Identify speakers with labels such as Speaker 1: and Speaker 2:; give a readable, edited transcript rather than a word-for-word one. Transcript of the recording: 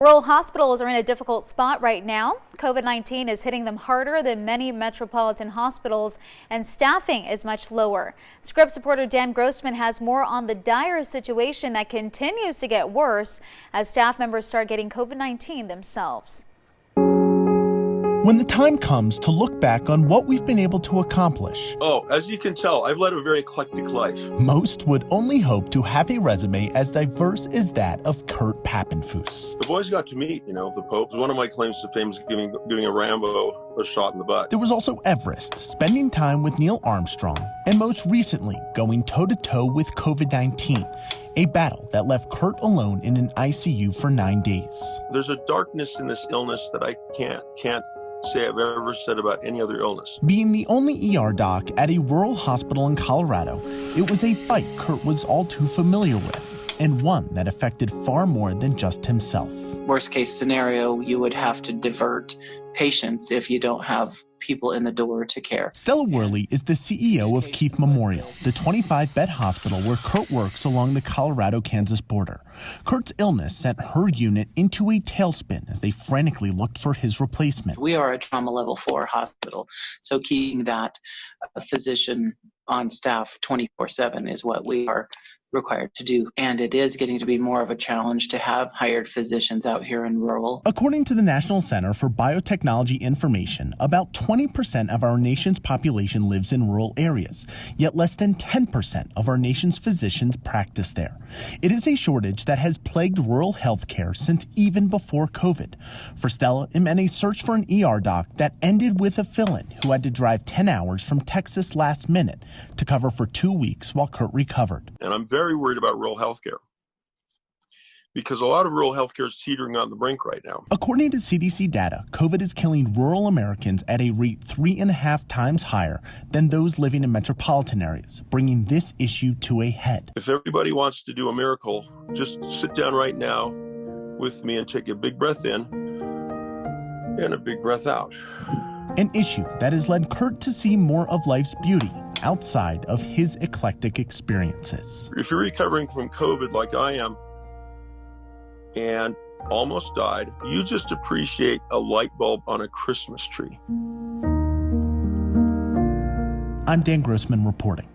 Speaker 1: Rural hospitals are in a difficult spot right now. COVID-19 is hitting them harder than many metropolitan hospitals, and staffing is much lower. Scripps reporter Dan Grossman has more on the dire situation that continues to get worse as staff members start getting COVID-19 themselves.
Speaker 2: When the time comes to look back on what we've been able to accomplish,
Speaker 3: as you can tell, I've led a very eclectic life.
Speaker 2: Most would only hope to have a resume as diverse as that of Kurt Papenfuss.
Speaker 3: The boys got to meet, the Pope. One of my claims to fame is giving a Rambo a shot in the butt.
Speaker 2: There was also Everest, spending time with Neil Armstrong, and most recently, going toe-to-toe with COVID-19, a battle that left Kurt alone in an ICU for 9 days.
Speaker 3: There's a darkness in this illness that I can't say I've ever said about any other illness.
Speaker 2: Being the only ER doc at a rural hospital in Colorado, it was a fight Kurt was all too familiar with, and one that affected far more than just himself.
Speaker 4: Worst case scenario, you would have to divert patients if you don't have people in the door to care.
Speaker 2: Stella Worley is the CEO of Keep Memorial, the 25-bed hospital where Kurt works along the Colorado-Kansas border. Kurt's illness sent her unit into a tailspin as they frantically looked for his replacement.
Speaker 4: We are a trauma level 4 hospital, so keeping that physician on staff 24/7 is what we are required to do. And it is getting to be more of a challenge to have hired physicians out here in rural.
Speaker 2: According to the National Center for Biotechnology Information, about 20% of our nation's population lives in rural areas, yet less than 10% of our nation's physicians practice there. It is a shortage that has plagued rural healthcare since even before COVID. For Stella, it meant a search for an ER doc that ended with a fill-in who had to drive 10 hours from Texas last minute to cover for 2 weeks while Kurt recovered.
Speaker 3: And I'm very worried about rural healthcare because a lot of rural healthcare is teetering on the brink right now.
Speaker 2: According to CDC data, COVID is killing rural Americans at a rate 3.5 times higher than those living in metropolitan areas, bringing this issue to a head.
Speaker 3: If everybody wants to do a miracle, just sit down right now with me and take a big breath in and a big breath out.
Speaker 2: An issue that has led Kurt to see more of life's beauty outside of his eclectic experiences.
Speaker 3: If you're recovering from COVID like I am and almost died, you just appreciate a light bulb on a Christmas tree.
Speaker 2: I'm Dan Grossman reporting.